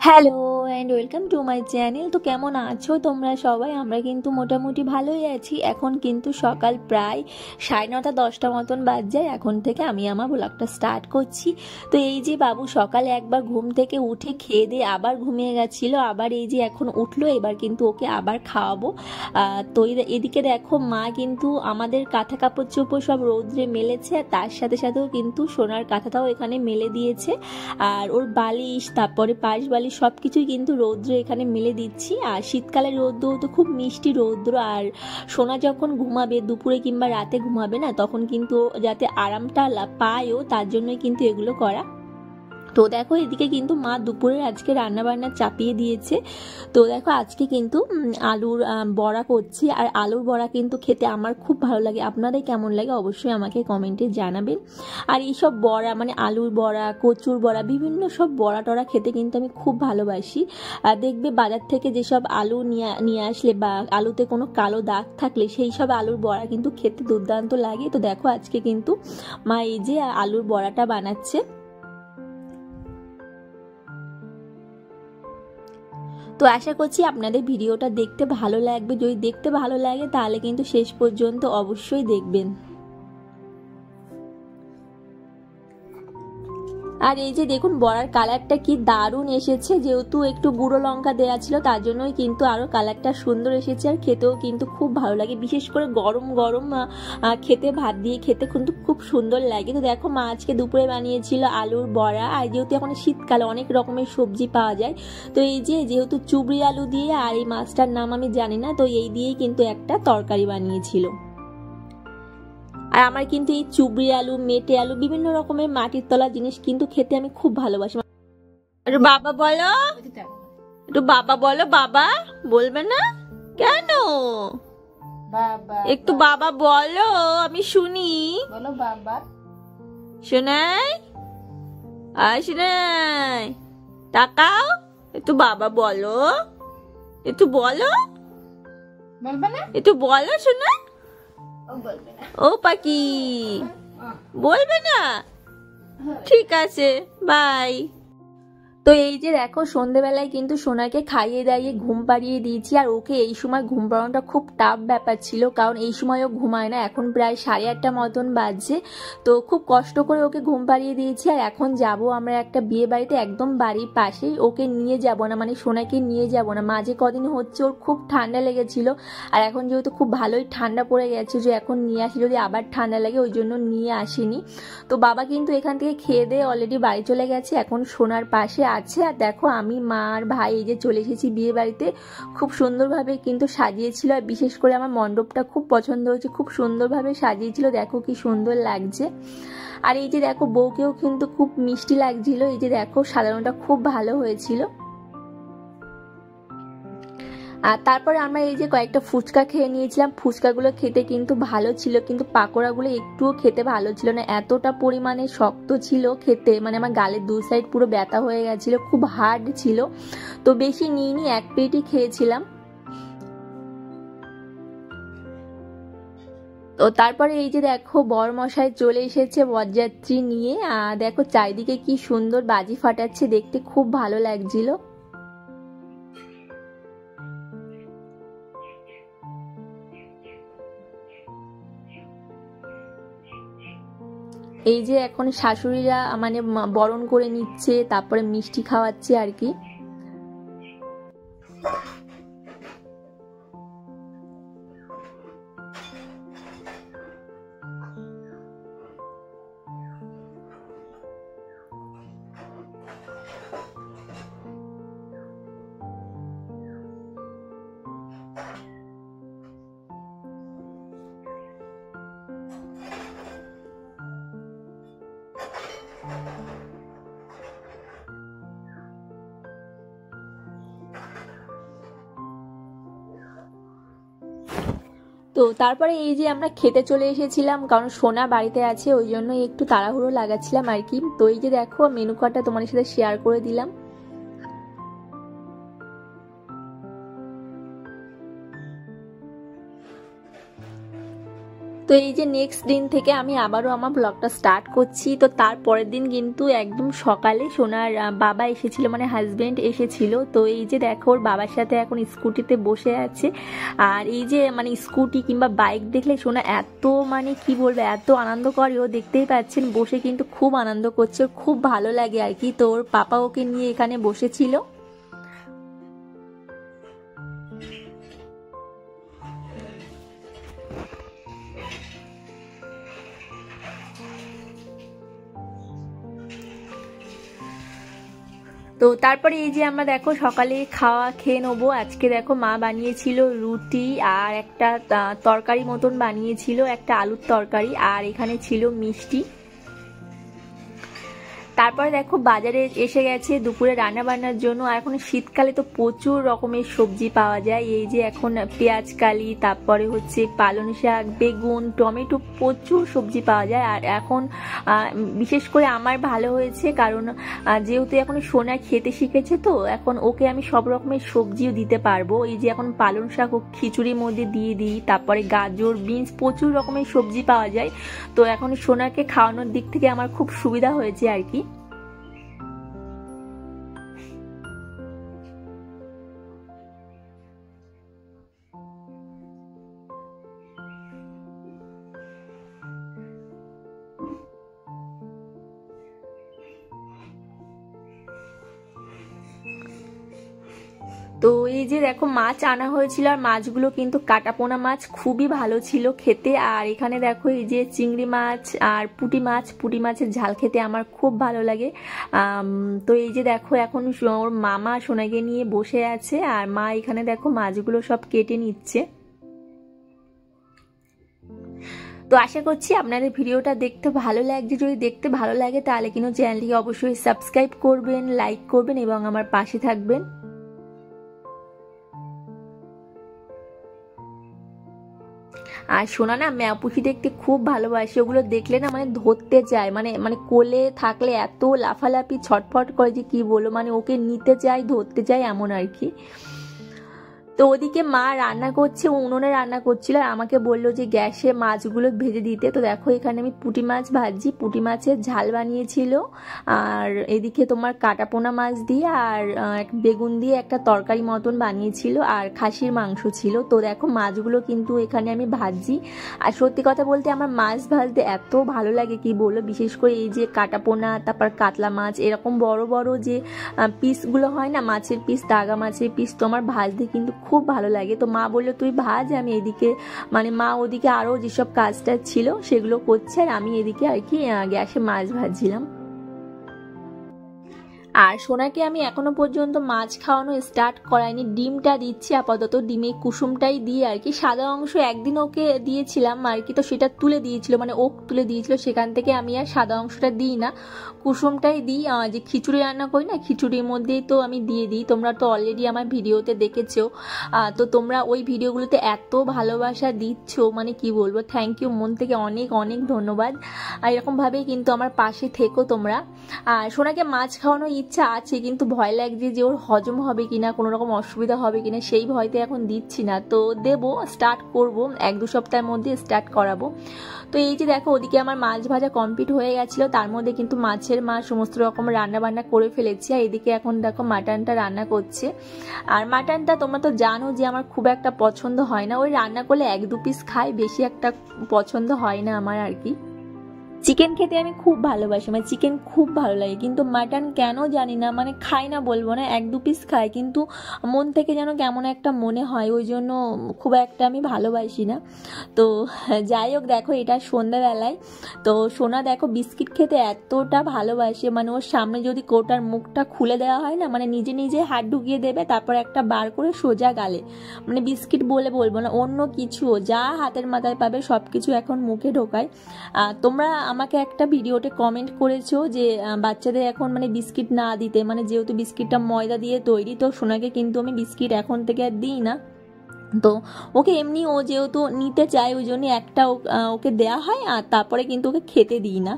Hello and welcome to my channel. তো কেমন আছো তোমরা সবাই? আমরা কিন্তু মোটামুটি ভালোই আছি। এখন কিন্তু সকাল প্রায় 9:30-10টা মতন বাজ যায়। এখন থেকে আমি আমার ব্লগটা স্টার্ট করছি। তো এই যে বাবু সকালে একবার ঘুম থেকে উঠে খেয়ে দিয়ে আবার ঘুমিয়ে গেছিলো, আবার এই যে এখন উঠলো, এবার কিন্তু ওকে আবার খাওয়াবো। তো এদিকে দেখো মা কিন্তু আমাদের কাঁথা কাপড় চোপড় সব রৌদ্রে মেলেছে, আর তার সাথে সাথেও কিন্তু সোনার কাঁথাটাও এখানে মেলে দিয়েছে। আর ওর বালিশ, তারপরে পাশ বালিশ সব কিছুই কিন্তু রৌদ্র এখানে মেলে দিচ্ছি। আর শীতকালের রৌদ্র তো খুব মিষ্টি রৌদ্র, আর সোনা যখন ঘুমাবে দুপুরে কিংবা রাতে ঘুমাবে না, তখন কিন্তু যাতে আরামটা পায়ও, তার জন্যই কিন্তু এগুলো করা। তো দেখো এদিকে কিন্তু মা দুপুরের আজকে রান্না বান্না চাপিয়ে দিয়েছে। তো দেখো আজকে কিন্তু আলুর বড়া করছি, আর আলুর বড়া কিন্তু খেতে আমার খুব ভালো লাগে। আপনাদের কেমন লাগে অবশ্যই আমাকে কমেন্টে জানাবেন। আর এইসব বড়া মানে আলুর বড়া, কচুর বড়া, বিভিন্ন সব বড়া টড়া খেতে কিন্তু আমি খুব ভালোবাসি। আর দেখবে বাজার থেকে যেসব আলু নিয়ে আসলে বা আলুতে কোনো কালো দাগ থাকলে সেই সব আলুর বড়া কিন্তু খেতে দুর্দান্ত লাগে। তো দেখো আজকে কিন্তু মা এই যে আলুর বড়াটা বানাচ্ছে। তো আশা করছি আপনাদের ভিডিওটা দেখতে ভালো লাগবে। যদি দেখতে ভালো লাগে তাহলে কিন্তু শেষ পর্যন্ত অবশ্যই দেখবেন। আর এই যে দেখুন বড়ার কালারটা কি দারুণ এসেছে, যেহেতু একটু গুঁড়ো লঙ্কা দেওয়া ছিল তার জন্যই কিন্তু আরও কালারটা সুন্দর এসেছে। আর খেতেও কিন্তু খুব ভালো লাগে, বিশেষ করে গরম গরম খেতে ভাত দিয়ে খেতে কিন্তু খুব সুন্দর লাগে। তো দেখো মা আজকে দুপুরে বানিয়েছিল আলুর বড়া। আর যেহেতু এখন শীতকালে অনেক রকমের সবজি পাওয়া যায়, তো এই যে যেহেতু চুবড়ি আলু দিয়ে, আর এই মাছটার নাম আমি জানি না, তো এই দিয়েই কিন্তু একটা তরকারি বানিয়েছিল। আর আমার কিন্তু এই চুবড়ি আলু, মেটে আলু, বিভিন্ন রকমের মাটির তলা জিনিস কিন্তু খেতে আমি খুব ভালোবাসি। একটু বাবা বলো, একটু বাবা বলো। বাবা বলবে না কেন? বাবা একটু বাবা বলো, আমি শুনি। বলো বাবা। শোনাই আর শোনাই, তাকাও, একটু বাবা বলো, একটু বলো, বলবে না? একটু বলো শোনা। ও বলবে না। ও পাখি বলবে না? ঠিক আছে, বাই। তো এই যে দেখো সন্ধেবেলায় কিন্তু সোনাকে খাইয়ে দাইয়ে ঘুম পাড়িয়ে দিয়েছি। আর ওকে এই সময় ঘুম পাড়ানোটা খুব টাফ ব্যাপার ছিল, কারণ এই সময়ও ঘুমায় না। এখন প্রায় 8:30 মতন বাজছে। তো খুব কষ্ট করে ওকে ঘুম পাড়িয়ে দিয়েছি। আর এখন যাব আমরা একটা বিয়ে বাড়িতে, একদম বাড়ির পাশেই। ওকে নিয়ে যাব না, মানে সোনাকে নিয়ে যাব না। মাঝে কদিন হচ্ছে ওর খুব ঠান্ডা লেগেছিল, আর এখন যেহেতু খুব ভালোই ঠান্ডা পড়ে গেছে, যে এখন নিয়ে আসি যদি আবার ঠান্ডা লাগে, ওই জন্য নিয়ে আসিনি। তো বাবা কিন্তু এখান থেকে খেয়ে দিয়ে অলরেডি বাড়ি চলে গেছে, এখন সোনার পাশে আছে। আর দেখো আমি, মা আর ভাই এই যে চলে এসেছি বিয়ে বাড়িতে। খুব সুন্দরভাবে কিন্তু সাজিয়েছিল, আর বিশেষ করে আমার মণ্ডপটা খুব পছন্দ হয়েছে, খুব সুন্দরভাবে সাজিয়েছিল। দেখো কি সুন্দর লাগছে। আর এই যে দেখো বউকেও কিন্তু খুব মিষ্টি লাগছিল। এই যে দেখো সাজানোটা খুব ভালো হয়েছিল। আর তারপরে আমরা এই যে কয়েকটা ফুচকা খেয়ে নিয়েছিলাম। ফুচকাগুলো খেতে কিন্তু ভালো ছিল, কিন্তু পাকোড়াগুলো একটুও খেতে ভালো ছিল না। এতটা পরিমাণে শক্ত ছিল খেতে, মানে আমার গালের দু সাইড পুরো ব্যথা হয়ে গেছিল, খুব হার্ড ছিল। তো বেশি নিইনি, এক প্লেটই খেয়েছিলাম। তো তারপরে এই যে দেখো বরমশাই চলে এসেছে বরযাত্রী নিয়ে। দেখো চারিদিকে কি সুন্দর বাজি ফাটাচ্ছে, দেখতে খুব ভালো লাগছিল। এই যে এখন শাশুড়িরা মানে বরণ করে নিচ্ছে, তারপরে মিষ্টি খাওয়াচ্ছে আর কি। তো তারপরে এই যে আমরা খেতে চলে এসেছিলাম, কারণ সোনা বাড়িতে আছে, ওই জন্য একটু তাড়াহুড়ো লাগাচ্ছিলাম আর কি। তো এই যে দেখো মেনু কার্ডটা তোমাদের সাথে শেয়ার করে দিলাম। তো তো এই যে নেক্সট দিন থেকে আমি আবারও আমার ব্লগটা স্টার্ট করছি। তো তারপরের দিন কিন্তু একদম সকালে সোনার বাবা এসেছিল, মানে হাজবেন্ড এসেছিল। তো এই যে দেখো ওর বাবার সাথে এখন স্কুটিতে বসে আছে। আর এই যে মানে স্কুটি কিংবা বাইক দেখলে সোনা এত মানে কি বলবো এত আনন্দ করে, ও দেখতেই পাচ্ছেন বসে কিন্তু খুব আনন্দ করছে, ওর খুব ভালো লাগে আর কি। তো ওর পাপা ওকে নিয়ে এখানে বসেছিল। তো তারপরে এই যে আমরা দেখো সকালে খাওয়া খেয়ে নেবো। আজকে দেখো মা বানিয়েছিল রুটি আর একটা তরকারি মতন বানিয়েছিল, একটা আলুর তরকারি, আর এখানে ছিল মিষ্টি। তারপরে দেখো বাজারে এসে গেছে দুপুরে রান্না বান্নার জন্য। আর এখন শীতকালে তো প্রচুর রকমের সবজি পাওয়া যায়। এই যে এখন পেঁয়াজ কালি, তারপরে হচ্ছে পালং শাক, বেগুন, টমেটো, প্রচুর সবজি পাওয়া যায়। আর এখন বিশেষ করে আমার ভালো হয়েছে, কারণ যেহেতু এখন সোনা খেতে শিখেছে, তো এখন ওকে আমি সব রকমের সবজিও দিতে পারবো। এই যে এখন পালং শাক ও খিচুড়ির মধ্যে দিয়ে দিই, তারপরে গাজর, বিনস, প্রচুর রকমের সবজি পাওয়া যায়। তো এখন সোনাকে খাওয়ানোর দিক থেকে আমার খুব সুবিধা হয়েছে আর কি। তো এই যে দেখো মাছ আনা হয়েছিল, আর মাছগুলো কিন্তু কাটাপোনা মাছ, খুবই ভালো ছিল খেতে। আর এখানে দেখো এই যে চিংড়ি মাছ আর পুঁটি মাছ, পুঁটি মাছের ঝাল খেতে আমার খুব ভালো লাগে। তো এই যে দেখো এখন ওর মামা সোনাকে নিয়ে বসে আছে, আর মা এখানে দেখো মাছগুলো সব কেটে নিচ্ছে। তো আশা করছি আপনাদের ভিডিওটা দেখতে ভালো লাগছে। যদি দেখতে ভালো লাগে তাহলে কিন্তু চ্যানেলটিকে অবশ্যই সাবস্ক্রাইব করবেন, লাইক করবেন এবং আমার পাশে থাকবেন। আর সোনা না ম্যাপুসি দেখতে খুব ভালোবাসে, ওগুলো দেখলে না মানে ধরতে চায়, মানে মানে কোলে থাকলে এত লাফালাফি ছটফট করে যে কি বলো, মানে ওকে নিতে চাই, ধরতে চাই, এমন আর কি। তো ওদিকে মা রান্না করছে, উনুনে রান্না করছিল, আর আমাকে বললো যে গ্যাসে মাছগুলো ভেজে দিতে। তো দেখো এখানে আমি পুঁটি মাছ ভাজি, পুঁটি মাছের ঝাল বানিয়েছিল, আর এদিকে তোমার কাটাপোনা মাছ দিয়ে আর বেগুন দিয়ে একটা তরকারি মতন বানিয়েছিল, আর খাসির মাংস ছিল। তো দেখো মাছগুলো কিন্তু এখানে আমি ভাজি। আর সত্যি কথা বলতে আমার মাছ ভাজতে এত ভালো লাগে কি বলবো, বিশেষ করে এই যে কাটাপোনা, তারপর কাতলা মাছ, এরকম বড় বড় যে পিসগুলো হয় না, মাছের পিস, দাগা মাছের পিস, তো আমার ভাজতে কিন্তু খুব ভালো লাগে। তো মা বললো তুই ভাজ, আমি এদিকে মানে মা ওদিকে আরো যেসব কাজটা ছিল সেগুলো করছে, আর আমি এদিকে আর কি গ্যাসে মাছ ভাজছিলাম। আর সোনাকে আমি এখনো পর্যন্ত মাছ খাওয়ানো স্টার্ট করাইনি, ডিমটা দিচ্ছি আপাতত, ডিমের কুসুমটাই দিয়ে আর কি। সাদা অংশ একদিন ওকে দিয়েছিলাম আর কি, তো সেটা তুলে দিয়েছিল, মানে ওক তুলে দিয়েছিল, সেখান থেকে আমি আর সাদা অংশটা দিই না, কুসুমটাই দিই। যে খিচুড়ি রান্না করি না, খিচুড়ির মধ্যেই তো আমি দিয়ে দিই। তোমরা তো অলরেডি আমার ভিডিওতে দেখেছো, তো তোমরা ওই ভিডিওগুলোতে এত ভালোবাসা দিচ্ছ, মানে কি বলবো, থ্যাংক ইউ, মন থেকে অনেক অনেক ধন্যবাদ। আর এরকমভাবেই কিন্তু আমার পাশে থেকো তোমরা। আর সোনাকে মাছ খাওয়ানোর ইচ্ছা আছে, কিন্তু ভয় লাগছে যে ওর হজম হবে কিনা, কোনো রকম অসুবিধা হবে কিনা, সেই ভয়তে এখন দিচ্ছি না। তো দেবো, স্টার্ট করব, 1-2 সপ্তাহের মধ্যে স্টার্ট করাবো। তো এই যে দেখো ওদিকে আমার মাছ ভাজা কমপ্লিট হয়ে গেছিলো, তার মধ্যে কিন্তু মাছের মা সমস্ত রকম রান্না বান্না করে ফেলেছি। আর এদিকে এখন দেখো মাটনটা রান্না করছে। আর মাটনটা তোমরা তো জানো যে আমার খুব একটা পছন্দ হয় না, ওই রান্না করলে 1-2 পিস খাই, বেশি একটা পছন্দ হয় না আমার আর কি। চিকেন খেতে আমি খুব ভালোবাসি, মানে চিকেন খুব ভালো লাগে, কিন্তু মাটন কেন জানি না, মানে খাই না বলবো না, 1-2 পিস খাই, কিন্তু মন থেকে যেন কেমন একটা মনে হয়, ওই জন্য খুব একটা আমি ভালোবাসি না। তো যাই হোক, দেখো এটা সন্ধ্যাবেলায়। তো সোনা দেখো বিস্কিট খেতে এতটা ভালোবাসে, মানে ওর সামনে যদি কোটার মুখটা খুলে দেওয়া হয় না, মানে নিজে নিজে হাত ঢুকিয়ে দেবে, তারপর একটা বার করে সোজা গালে, মানে বিস্কিট বলে বলবো না, অন্য কিছুও যা হাতের মাথায় পাবে সব কিছু এখন মুখে ঢোকায়। তোমরা আমাকে একটা ভিডিওতে কমেন্ট করেছো যে বাচ্চাদের এখন মানে বিস্কিট না দিতে, মানে যেহেতু বিস্কিটটা ময়দা দিয়ে তৈরি, তো সোনাকে কিন্তু আমি বিস্কিট এখন থেকে আর দিই না। তো ওকে এমনি ও যেহেতু নিতে চায় ওই জন্য একটা ওকে দেয়া হয়, আর তারপরে কিন্তু ওকে খেতে দিই না।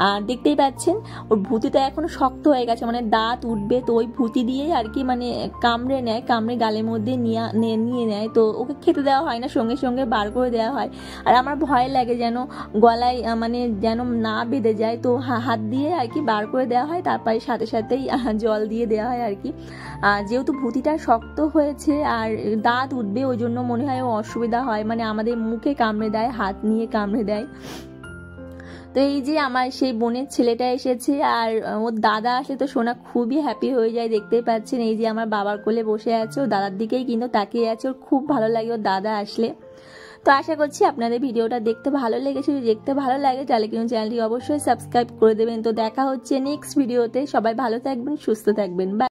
আর দেখতেই পাচ্ছেন ওর ভুতিটা এখনো শক্ত হয়ে গেছে, মানে দাঁত উঠবে, তো ওই ভুতি দিয়েই আর কি মানে কামড়ে নেয়, কামড়ে গালের মধ্যে নিয়ে নেয়। তো ওকে খেতে দেওয়া হয় না, সঙ্গে সঙ্গে বার করে দেওয়া হয়। আর আমার ভয় লাগে যেন গলায় মানে যেন না বেঁধে যায়, তো হাত দিয়ে আর কি বার করে দেওয়া হয়, তারপরে সাথে সাথেই জল দিয়ে দেওয়া হয় আর কি। যেহেতু ভুতিটা শক্ত হয়েছে আর দাঁত উঠবে ওই জন্য মনে হয় অসুবিধা হয়, মানে আমাদের মুখে কামড়ে দেয়, হাত নিয়ে কামড়ে দেয়। তো এই যে আমার সেই বোনের ছেলেটা এসেছে, আর ওর দাদা আসলে তো সোনা খুবই হ্যাপি হয়ে যায়। দেখতেই পাচ্ছেন এই যে আমার বাবার কোলে বসে আছে, ও দাদার দিকেই কিন্তু তাকিয়ে আছে, ওর খুব ভালো লাগে ওর দাদা আসলে। তো আশা করছি আপনাদের ভিডিওটা দেখতে ভালো লেগেছে। যদি দেখতে ভালো লাগে তাহলে কিন্তু চ্যানেলটি অবশ্যই সাবস্ক্রাইব করে দেবেন। তো দেখা হচ্ছে নেক্সট ভিডিওতে। সবাই ভালো থাকবেন, সুস্থ থাকবেন। বাই।